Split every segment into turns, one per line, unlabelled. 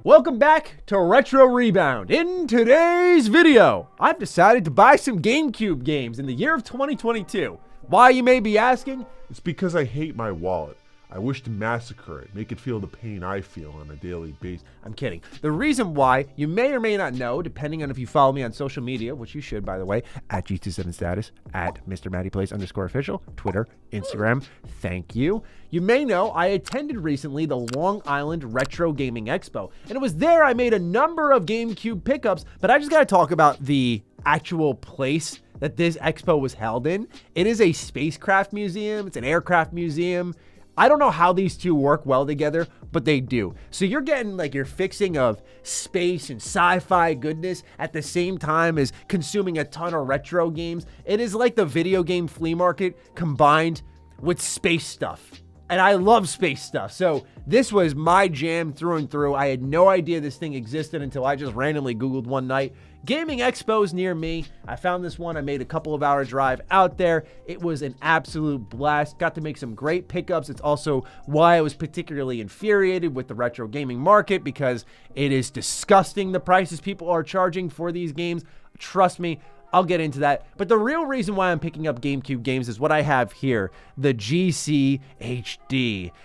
Welcome back to Retro Rebound. In today's video, I've decided to buy some GameCube games in the year of 2022. Why, you may be asking?
It's because I hate my wallet. I wish to massacre it, make it feel the pain I feel on a daily basis.
I'm kidding. The reason why, you may or may not know, depending on if you follow me on social media, which you should, by the way, at G27status, at MrMattyPlays_official, Twitter, Instagram. Thank you. You may know I attended recently the Long Island Retro Gaming Expo, and it was there I made a number of GameCube pickups, but I just got to talk about the actual place that this expo was held in. It is a spacecraft museum. It's an aircraft museum. I don't know how these two work well together, but they do. So you're getting like your fixing of space and sci-fi goodness at the same time as consuming a ton of retro games. It is like the video game flea market combined with space stuff. And I love space stuff. So this was my jam through and through. I had no idea this thing existed until I just randomly Googled one night. Gaming expos near me. I found this one. I made a couple of hour drive out there. It was an absolute blast. Got to make some great pickups. It's also why I was particularly infuriated with the retro gaming market, because it is disgusting the prices people are charging for these games. Trust me, I'll get into that. But the real reason why I'm picking up GameCube games is what I have here, the GCHD.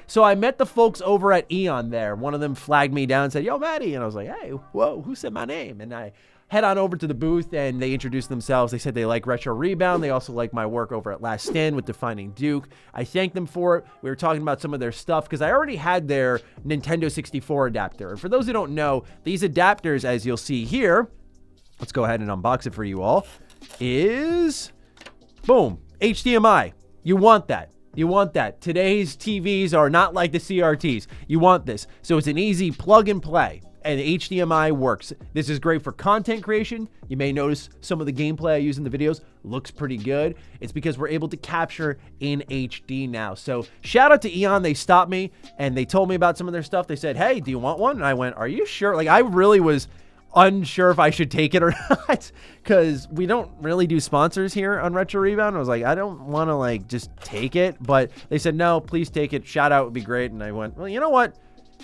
So I met the folks over at Eon there. One of them flagged me down and said, "Yo, Matty." And I was like, "Hey, whoa, who said my name?" And I head on over to the booth and they introduced themselves. They said they like Retro Rebound. They also like my work over at Last Stand with Defining Duke. I thanked them for it. We were talking about some of their stuff because I already had their Nintendo 64 adapter. And for those who don't know, these adapters, as you'll see here, let's go ahead and unbox it for you all, is, boom, HDMI. You want that. You want that. Today's TVs are not like the CRTs. You want this. So it's an easy plug and play. And HDMI works. This is great for content creation. You may notice some of the gameplay I use in the videos looks pretty good. It's because we're able to capture in HD now. So shout out to Eon. They stopped me and they told me about some of their stuff. They said, "Hey, do you want one?" And I went, "Are you sure?" Like, I really was unsure if I should take it or not, because we don't really do sponsors here on Retro Rebound. I was like, I don't want to like just take it, but they said, "No, please take it. Shout out would be great." And I went, well, you know what?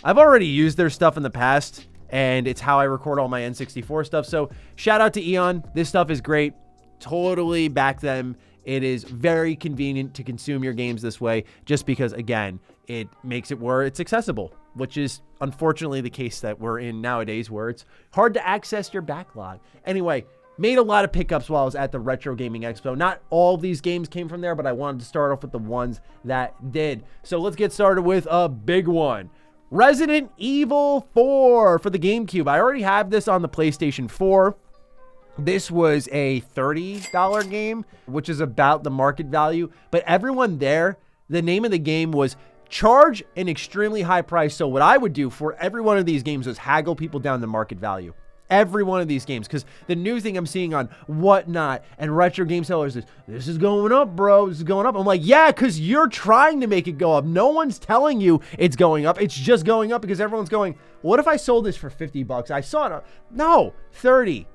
I've already used their stuff in the past, and it's how I record all my N64 stuff. So shout out to Eon. This stuff is great. Totally back them. It is very convenient to consume your games this way, just because, again, it makes it where it's accessible, which is unfortunately the case that we're in nowadays, where it's hard to access your backlog. Anyway, made a lot of pickups while I was at the Retro Gaming Expo. Not all of these games came from there, but I wanted to start off with the ones that did. So let's get started with a big one. Resident Evil 4 for the GameCube. I already have this on the PlayStation 4. This was a $30 game, which is about the market value. But everyone there, the name of the game was charge an extremely high price. So what I would do for every one of these games was haggle people down the market value. Every one of these games, because the new thing I'm seeing on Whatnot and Retro Game Sellers is, "This is going up, bro. This is going up." I'm like, yeah, because you're trying to make it go up. No one's telling you it's going up. It's just going up because everyone's going, what if I sold this for $50? I saw it. No, 30.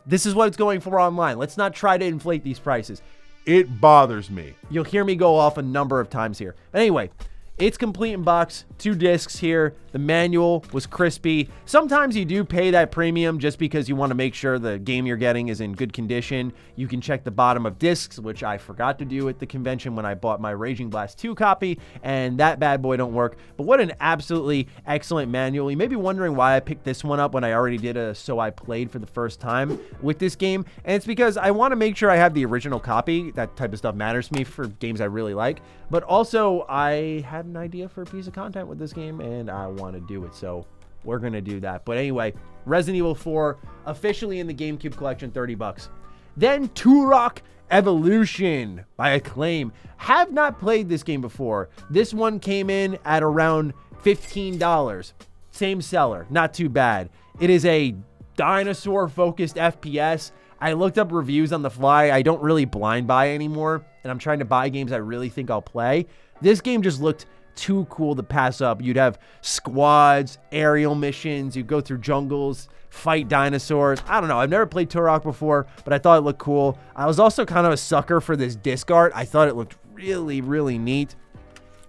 This is what it's going for online. Let's not try to inflate these prices.
It bothers me.
You'll hear me go off a number of times here. Anyway, it's complete in box, 2 discs here. The manual was crispy. Sometimes you do pay that premium just because you want to make sure the game you're getting is in good condition. You can check the bottom of discs, which I forgot to do at the convention when I bought my Raging Blast 2 copy, and that bad boy don't work. But what an absolutely excellent manual. You may be wondering why I picked this one up when I already did a So I Played for the first time with this game, and it's because I want to make sure I have the original copy. That type of stuff matters to me for games I really like. But also, I had an idea for a piece of content with this game, and I want to do it, so we're gonna do that. But anyway, Resident Evil 4 officially in the GameCube collection, $30. Then Turok Evolution by Acclaim. Have not played this game before. This one came in at around $15. Same seller, not too bad. It is a dinosaur focused FPS. I looked up reviews on the fly. I don't really blind buy anymore, and I'm trying to buy games I really think I'll play. This game just looked too cool to pass up. You'd have squads, aerial missions, you'd go through jungles, fight dinosaurs. I don't know. I've never played Turok before, but I thought it looked cool. I was also kind of a sucker for this disc art. I thought it looked really, really neat.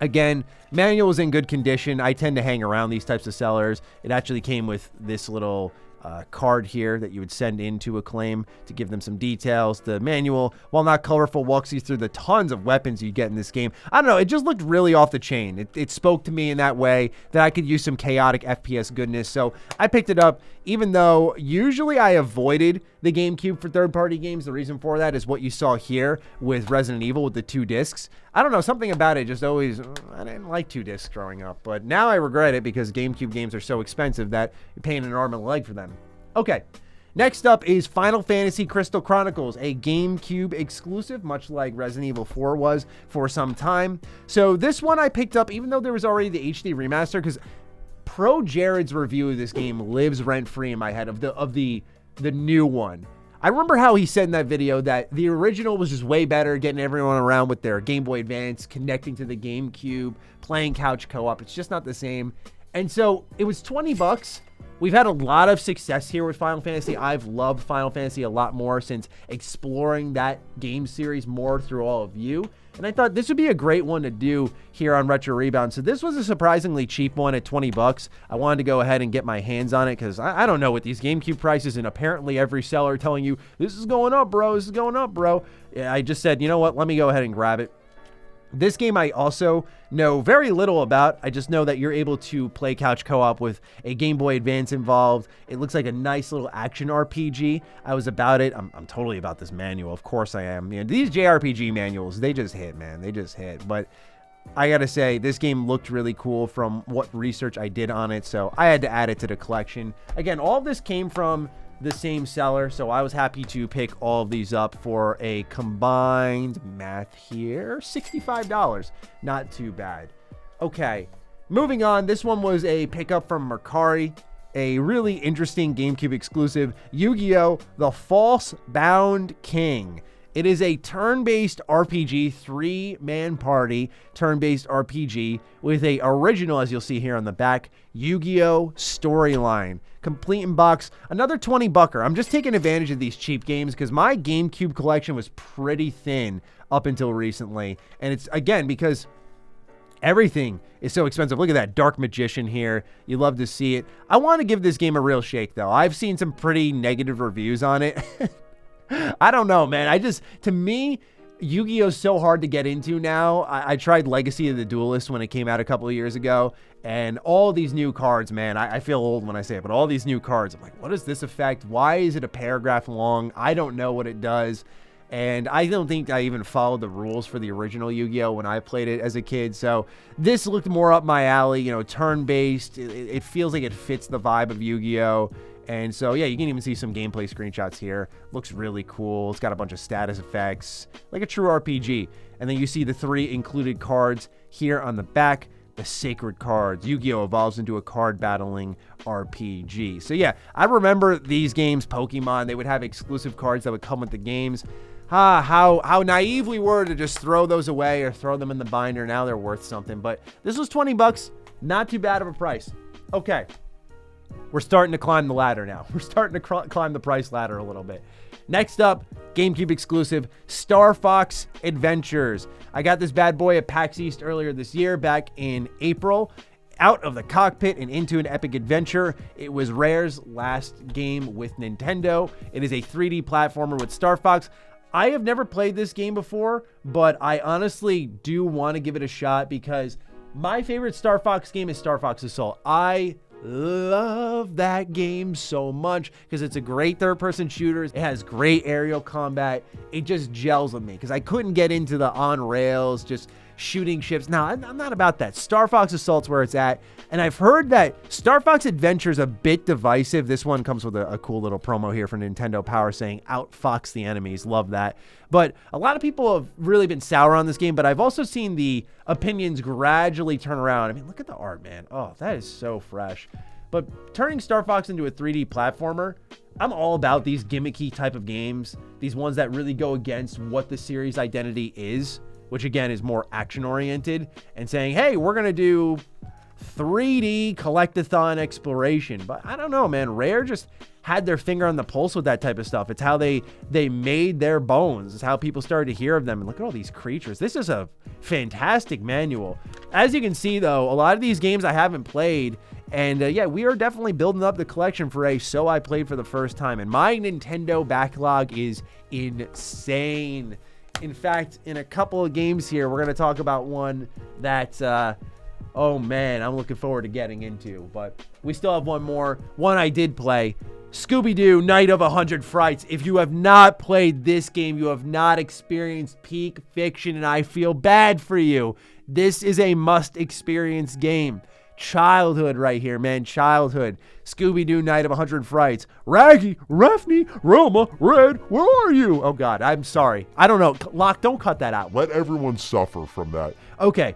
Again, manual is in good condition. I tend to hang around these types of sellers. It actually came with this little card here that you would send into Acclaim to give them some details. The manual, while not colorful, walks you through the tons of weapons you get in this game. I don't know, it just looked really off the chain. It spoke to me in that way that I could use some chaotic FPS goodness. So I picked it up, even though usually I avoided the GameCube for third-party games. The reason for that is what you saw here with Resident Evil with the 2 discs. I don't know, something about it just always, I didn't like 2 discs growing up, but now I regret it because GameCube games are so expensive that you're paying an arm and a leg for them. Okay, next up is Final Fantasy Crystal Chronicles, a GameCube exclusive, much like Resident Evil 4 was for some time. So this one I picked up, even though there was already the HD remaster, because Pro Jared's review of this game lives rent-free in my head of the new one. I remember how he said in that video that the original was just way better, getting everyone around with their Game Boy Advance, connecting to the GameCube, playing couch co-op. It's just not the same. And so it was 20 bucks. We've had a lot of success here with Final Fantasy. I've loved Final Fantasy a lot more since exploring that game series more through all of you. And I thought this would be a great one to do here on Retro Rebound. So this was a surprisingly cheap one at 20 bucks. I wanted to go ahead and get my hands on it because I don't know what these GameCube prices, and apparently every seller telling you, this is going up, bro, this is going up, bro. I just said, you know what, let me go ahead and grab it. This game I also know very little about. I just know that you're able to play couch co-op with a Game Boy Advance involved. It looks like a nice little action RPG. I was about it. I'm totally about this manual. Of course I am. You know, these JRPG manuals, they just hit, man. They just hit. But I gotta say, this game looked really cool from what research I did on it, so I had to add it to the collection. Again, all of this came from the same seller, so I was happy to pick all of these up for a combined math here, $65. Not too bad. Okay, moving on. This one was a pickup from Mercari, a really interesting GameCube exclusive, Yu-Gi-Oh! The False Bound King. It is a turn-based RPG, 3-man party turn-based RPG with a original, as you'll see here on the back, Yu-Gi-Oh! Storyline. Complete in box, another 20 bucker. I'm just taking advantage of these cheap games because my GameCube collection was pretty thin up until recently. And it's, again, because everything is so expensive. Look at that Dark Magician here. You love to see it. I want to give this game a real shake, though. I've seen some pretty negative reviews on it. I don't know, man. To me, Yu-Gi-Oh! Is so hard to get into now. I tried Legacy of the Duelist when it came out a couple of years ago, and all these new cards, man, I feel old when I say it, but all these new cards, I'm like, what does this affect? Why is it a paragraph long? I don't know what it does, and I don't think I even followed the rules for the original Yu-Gi-Oh! When I played it as a kid, so this looked more up my alley, you know, turn-based. It feels like it fits the vibe of Yu-Gi-Oh! And so, yeah, you can even see some gameplay screenshots here. Looks really cool. It's got a bunch of status effects, like a true RPG. And then you see the 3 included cards here on the back, the sacred cards. Yu-Gi-Oh! Evolves into a card battling RPG. So, yeah, I remember these games, Pokemon, they would have exclusive cards that would come with the games. How naive we were to just throw those away or throw them in the binder. Now they're worth something. But this was 20 bucks. Not too bad of a price. Okay. We're starting to climb the ladder now. We're starting to climb the price ladder a little bit. Next up, GameCube exclusive, Star Fox Adventures. I got this bad boy at PAX East earlier this year, back in April. Out of the cockpit and into an epic adventure. It was Rare's last game with Nintendo. It is a 3D platformer with Star Fox. I have never played this game before, but I honestly do want to give it a shot because my favorite Star Fox game is Star Fox Assault. I love that game so much because it's a great third-person shooter. It has great aerial combat. It just gels with me because I couldn't get into the on-rails, just shooting ships. Now, I'm not about that. Star Fox Assault's where it's at. And I've heard that Star Fox Adventure's a bit divisive. This one comes with a cool little promo here for Nintendo Power saying, outfox the enemies. Love that. But a lot of people have really been sour on this game, but I've also seen the opinions gradually turn around. I mean, look at the art, man. Oh, that is so fresh. But turning Star Fox into a 3D platformer, I'm all about these gimmicky type of games. These ones that really go against what the series identity is, which again is more action oriented, and saying, hey, we're going to do 3D collectathon exploration. But I don't know, man. Rare just had their finger on the pulse with that type of stuff. It's how they made their bones. It's how people started to hear of them. And look at all these creatures. This is a fantastic manual. As you can see, though, a lot of these games I haven't played. And yeah, we are definitely building up the collection for a So I Played for the first time. And my Nintendo backlog is insane. In fact, in a couple of games here, we're going to talk about one that, oh man, I'm looking forward to getting into. But we still have one more. One I did play. ScoobyDoo, Night of 100 Frights. If you have not played this game, you have not experienced peak fiction, and I feel bad for you. This is a must-experience game. Childhood right here, man. Childhood. ScoobyDoo, Night of 100 Frights. Raggy, Raffney, Roma, Red, where are you? Oh, God, I'm sorry. I don't know. Locke, don't cut that out.
Let everyone suffer from that.
Okay.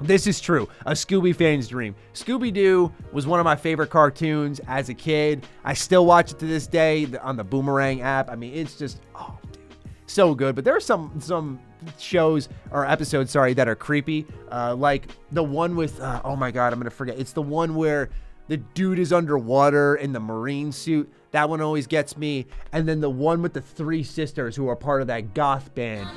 This is true. A Scooby fan's dream. Scooby-Doo was one of my favorite cartoons as a kid. I still watch it to this day on the Boomerang app. I mean, it's just, oh, dude, so good. But there are some shows or episodes, sorry, that are creepy. Like the one with, oh my God, I'm going to forget. It's the one where the dude is underwater in the marine suit. That one always gets me. And then the one with the three sisters who are part of that goth band.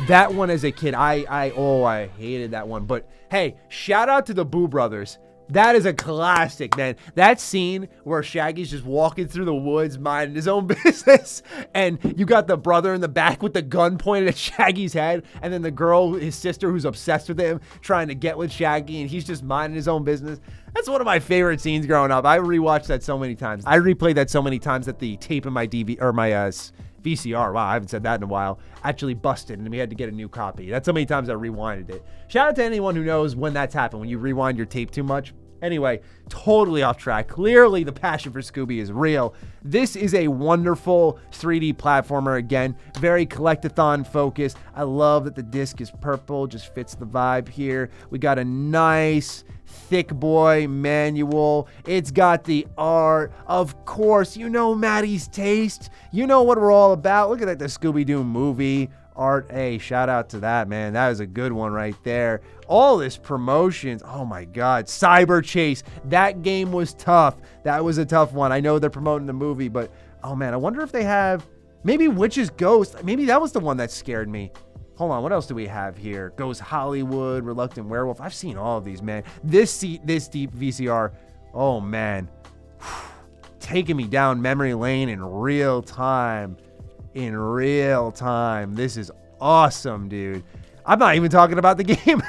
That one as a kid, I hated that one. But hey, shout out to the Boo Brothers. That is a classic, man. That scene where Shaggy's just walking through the woods, minding his own business, and you got the brother in the back with the gun pointed at Shaggy's head, and then the girl, his sister, who's obsessed with him, trying to get with Shaggy, and he's just minding his own business. That's one of my favorite scenes growing up. I rewatched that so many times. I replayed that so many times that the tape in my VCR, wow, I haven't said that in a while, actually busted, and we had to get a new copy. That's how many times I rewinded it. Shout out to anyone who knows when that's happened, when you rewind your tape too much. Anyway, totally off track. Clearly, the passion for Scooby is real. This is a wonderful 3D platformer. Again, very collectathon focused. I love that the disc is purple. Just fits the vibe here. We got a nice thick boy manual. It's got the art. Of course, you know Maddie's taste. You know what we're all about. Look at that, the Scooby-Doo movie art. Hey, shout out to that, man. That was a good one right there. All this promotions. Oh my God. Cyber Chase. That game was tough. That was a tough one. I know they're promoting the movie, but oh man, I wonder if they have maybe Witch's Ghost. Maybe that was the one that scared me. Hold on, what else do we have here? Ghost Hollywood, Reluctant Werewolf. I've seen all of these, man. This deep VCR, oh man, taking me down memory lane in real time. In real time. This is awesome, dude. I'm not even talking about the game.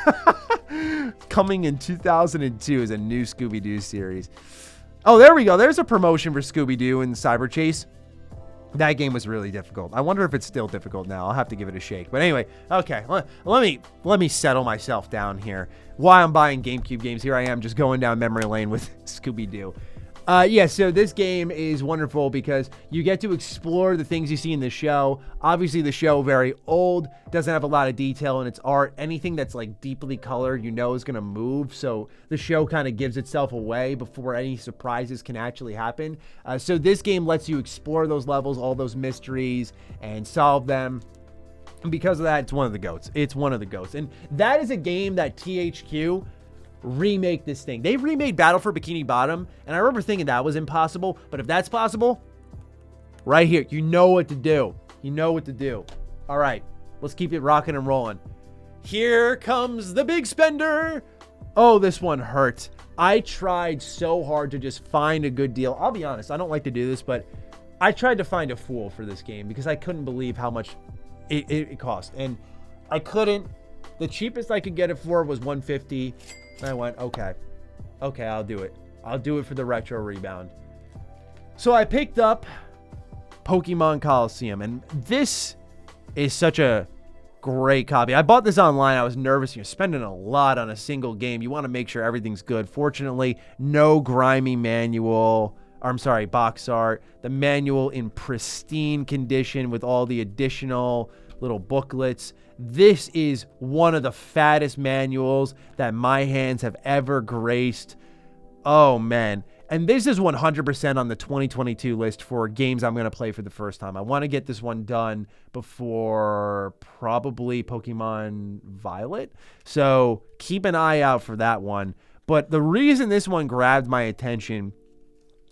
Coming in 2002 is a new Scooby-Doo series. Oh, there we go. There's a promotion for Scooby-Doo and Cyber Chase. That game was really difficult. I wonder if it's still difficult now. I'll have to give it a shake. But anyway, okay, let me settle myself down here. While I'm buying GameCube games, here I am just going down memory lane with Scooby-Doo. Yeah, so this game is wonderful because you get to explore the things you see in the show. Obviously, the show very old, doesn't have a lot of detail in its art. Anything that's like deeply colored, you know, is going to move. So the show kind of gives itself away before any surprises can actually happen. So this game lets you explore those levels, all those mysteries, and solve them. And because of that, it's one of the GOATs. It's one of the GOATs. And that is a game that THQ remake this thing. They remade Battle for Bikini Bottom, and I remember thinking that was impossible, but if that's possible, right here, you know what to do. You know what to do. All right, let's keep it rocking and rolling. Here comes the big spender. Oh, this one hurt. I tried so hard to just find a good deal. I'll be honest, I don't like to do this, but I tried to find a fool for this game because I couldn't believe how much it cost, and I couldn't. The cheapest I could get it for was $150. I went, okay, I'll do it. I'll do it for the retro Rebound. So I picked up Pokemon Colosseum, and this is such a great copy. I bought this online. I was nervous. You're spending a lot on a single game. You want to make sure everything's good. Fortunately, no grimy manual. I'm sorry, box art. The manual in pristine condition with all the additional little booklets. This is one of the fattest manuals that my hands have ever graced. Oh, man. And this is 100% on the 2022 list for games I'm going to play for the first time. I want to get this one done before probably Pokemon Violet. So keep an eye out for that one. But the reason this one grabbed my attention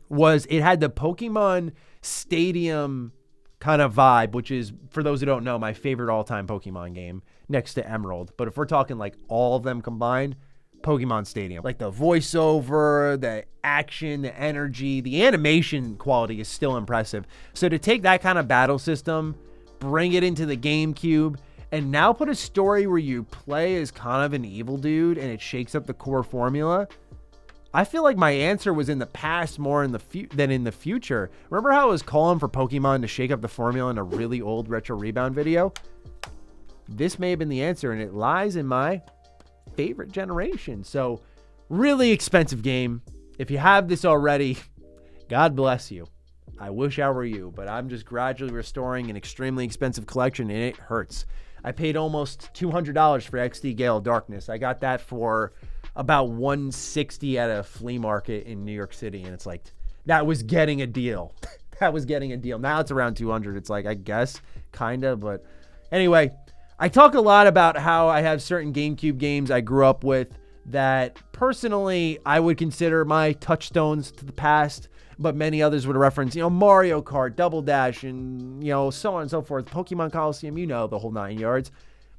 was it had the Pokemon Stadium kind of vibe, which is, for those who don't know, my favorite all-time Pokemon game next to Emerald. But if we're talking like all of them combined, Pokemon Stadium. Like the voiceover, the action, the energy, the animation quality is still impressive. So to take that kind of battle system, bring it into the GameCube, and now put a story where you play as kind of an evil dude and it shakes up the core formula, I feel like my answer was in the past more than in the future. Remember how I was calling for Pokemon to shake up the formula in a really old retro Rebound video? This may have been the answer, and it lies in my favorite generation. So really expensive game. If you have this already, God bless you. I wish I were you, but I'm just gradually restoring an extremely expensive collection, and it hurts. I paid almost $200 for XD Gale Darkness. I got that for about $160 at a flea market in New York City, and it's like, that was getting a deal. That was getting a deal. Now it's around $200. It's like, I guess, kind of, but anyway, I talk a lot about how I have certain GameCube games I grew up with that personally I would consider my touchstones to the past, but many others would reference, Mario Kart, Double Dash, and, so on and so forth. Pokemon Colosseum, the whole 9 yards.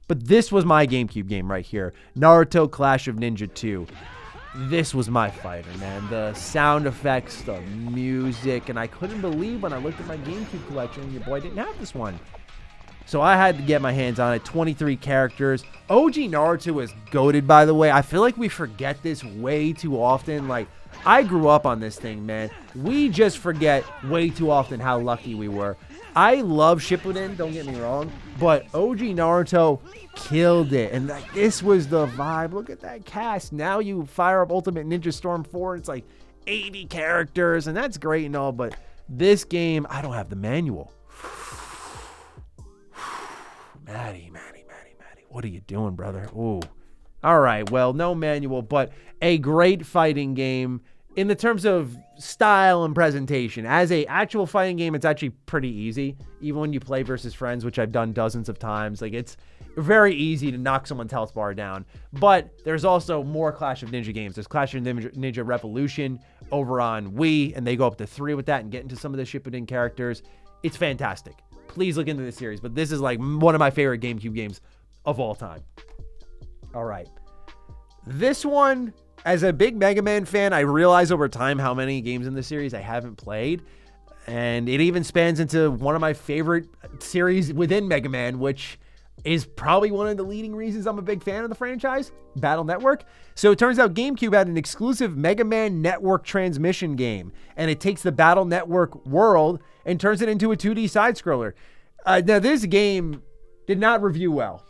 But this was my GameCube game right here. Naruto Clash of Ninja 2. This was my fighter, man. The sound effects, the music, and I couldn't believe when I looked at my GameCube collection, your boy didn't have this one. So I had to get my hands on it. 23 characters. OG Naruto is goated, by the way. I feel like we forget this way too often. Like, I grew up on this thing, man. We just forget way too often how lucky we were. I love Shippuden, don't get me wrong, but OG Naruto killed it. And this was the vibe. Look at that cast. Now you fire up Ultimate Ninja Storm 4, it's like 80 characters, and that's great and all, but this game, I don't have the manual. Maddie, what are you doing, brother? Ooh. All right, well, no manual, but a great fighting game in the terms of style and presentation. As a actual fighting game, it's actually pretty easy, even when you play versus friends, which I've done dozens of times. Like, it's very easy to knock someone's health bar down. But there's also more Clash of Ninja games. There's Clash of Ninja Revolution over on Wii, and they go up to 3 with that and get into some of the Shippuden characters. It's fantastic. Please look into this series, but this is like one of my favorite GameCube games of all time. All right. This one, as a big Mega Man fan, I realize over time how many games in the series I haven't played. And it even spans into one of my favorite series within Mega Man, which is probably one of the leading reasons I'm a big fan of the franchise, Battle Network. So it turns out GameCube had an exclusive Mega Man Network transmission game, and it takes the Battle Network world and turns it into a 2D side-scroller. Now, this game did not review well.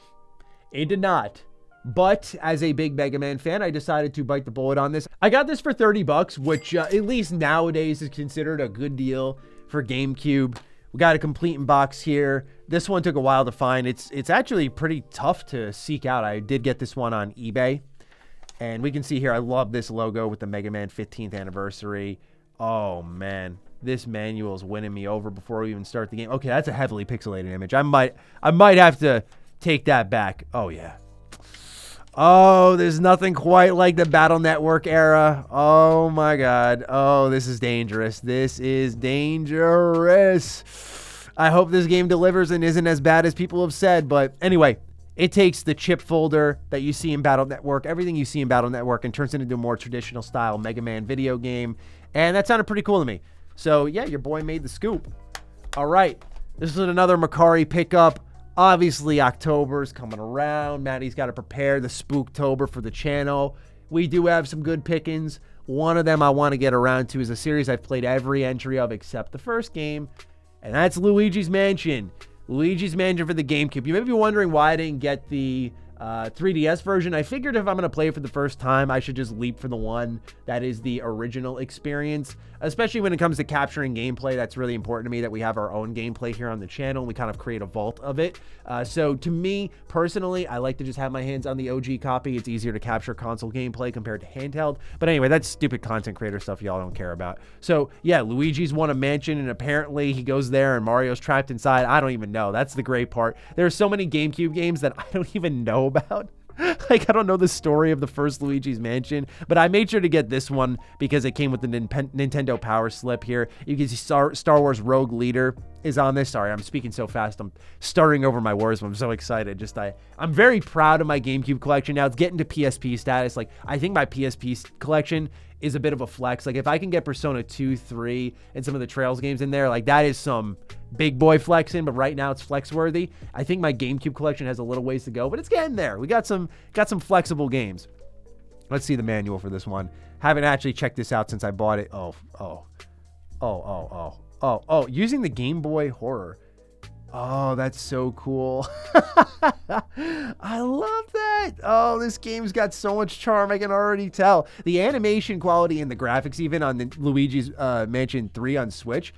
It did not. But as a big Mega Man fan, I decided to bite the bullet on this. I got this for $30, which at least nowadays is considered a good deal for GameCube. We got a complete in box here. This one took a while to find. It's actually pretty tough to seek out. I did get this one on eBay. And we can see here, I love this logo with the Mega Man 15th anniversary. Oh, man. This manual is winning me over before we even start the game. Okay, that's a heavily pixelated image. I might have to take that back. Oh, yeah. Oh, there's nothing quite like the Battle Network era. Oh, my God. Oh, this is dangerous. This is dangerous. I hope this game delivers and isn't as bad as people have said. But anyway, it takes the chip folder that you see in Battle Network, everything you see in Battle Network, and turns it into a more traditional style Mega Man video game. And that sounded pretty cool to me. So, yeah, your boy made the scoop. All right. This is another Macari pickup. Obviously, October's coming around. Maddie's got to prepare the Spooktober for the channel. We do have some good pickings. One of them I want to get around to is a series I've played every entry of except the first game, and that's Luigi's Mansion. Luigi's Mansion for the GameCube. You may be wondering why I didn't get the 3DS version. I figured if I'm going to play it for the first time, I should just leap for the one that is the original experience, especially when it comes to capturing gameplay. That's really important to me that we have our own gameplay here on the channel. We kind of create a vault of it. So to me, personally, I like to just have my hands on the OG copy. It's easier to capture console gameplay compared to handheld. But anyway, that's stupid content creator stuff y'all don't care about. So yeah, Luigi's won a mansion, and apparently he goes there and Mario's trapped inside. I don't even know. That's the great part. There are so many GameCube games that I don't even know about. Like, I don't know the story of the first Luigi's Mansion, but I made sure to get this one because it came with the Nintendo Power Slip here. You can see Star Wars Rogue Leader is on this. Sorry, I'm speaking so fast. I'm stuttering over my words, but I'm so excited. I'm very proud of my GameCube collection now. It's getting to PSP status. Like, I think my PSP collection is a bit of a flex. Like, if I can get Persona 2, 3, and some of the Trails games in there, like, that is some big boy flexing, but right now it's flex worthy. I think my GameCube collection has a little ways to go, but it's getting there. We got some flexible games. Let's see the manual for this one. Haven't actually checked this out since I bought it. Using the Game Boy Horror. Oh, that's so cool. I love that. Oh, this game's got so much charm. I can already tell. The animation quality and the graphics, even on the Luigi's Mansion 3 on Switch.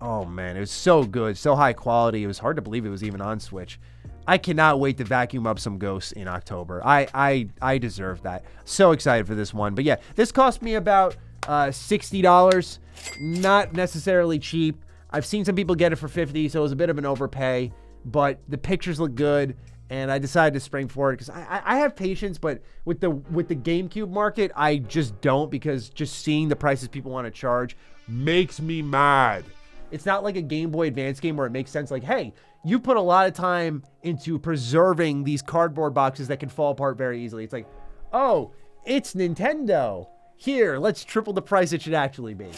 Oh, man, it was so good. So high quality. It was hard to believe it was even on Switch. I cannot wait to vacuum up some ghosts in October. I deserve that. So excited for this one. But yeah, this cost me about $60. Not necessarily cheap. I've seen some people get it for $50, so it was a bit of an overpay, but the pictures look good, and I decided to spring for it because I have patience, but with the GameCube market, I just don't, because just seeing the prices people want to charge
Makes me mad.
It's not like a Game Boy Advance game where it makes sense. Like, hey, you put a lot of time into preserving these cardboard boxes that can fall apart very easily. It's like, oh, it's Nintendo. Here, let's triple the price it should actually be.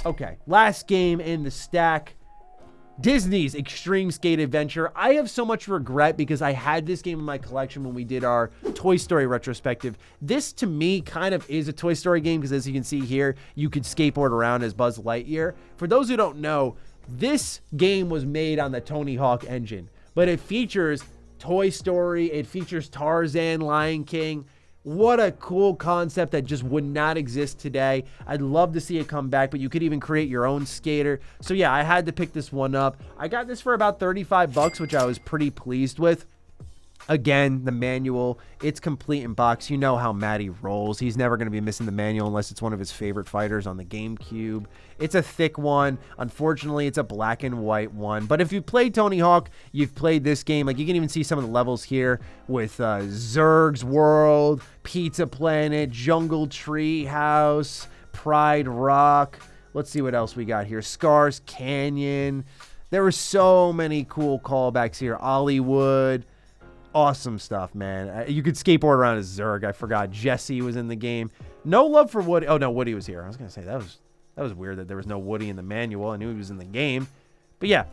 Okay, last game in the stack. Disney's Extreme Skate Adventure. I have so much regret because I had this game in my collection when we did our Toy Story retrospective. This, to me, kind of is a Toy Story game because, as you can see here, you could skateboard around as Buzz Lightyear. For those who don't know, this game was made on the Tony Hawk engine, but it features Toy Story, it features Tarzan, Lion King. What a cool concept that just would not exist today. I'd love to see it come back, but you could even create your own skater. So yeah, I had to pick this one up. I got this for about 35 bucks, which I was pretty pleased with. Again, the manual, it's complete in box. You know how Matty rolls. He's never going to be missing the manual unless it's one of his favorite fighters on the GameCube. It's a thick one. Unfortunately, it's a black and white one. But if you played Tony Hawk, you've played this game. Like, you can even see some of the levels here with Zurg's World, Pizza Planet, Jungle Tree House, Pride Rock. Let's see what else we got here. Scars Canyon. There were so many cool callbacks here. Hollywood. Awesome stuff, man. You could skateboard around as Zurg. I forgot Jesse was in the game. No love for Woody. Oh, no, Woody was here. I was going to say that was weird that there was no Woody in the manual. I knew he was in the game. But yeah,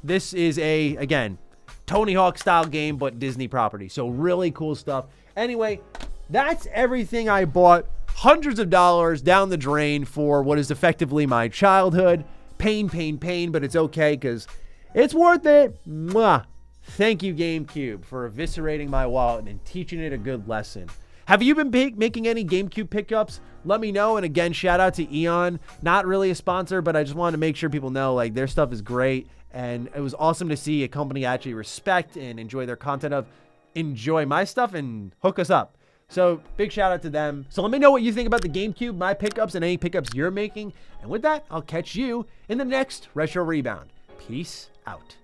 this is again, Tony Hawk style game, but Disney property. So really cool stuff. Anyway, that's everything I bought. Hundreds of dollars down the drain for what is effectively my childhood. Pain, pain, pain, but it's okay because it's worth it. Mwah. Thank you, GameCube, for eviscerating my wallet and teaching it a good lesson. Have you been making any GameCube pickups? Let me know. And again, shout out to Eon. Not really a sponsor, but I just wanted to make sure people know, like, their stuff is great. And it was awesome to see a company actually respect and enjoy their content enjoy my stuff and hook us up. So big shout out to them. So let me know what you think about the GameCube, my pickups, and any pickups you're making. And with that, I'll catch you in the next Retro Rebound. Peace out.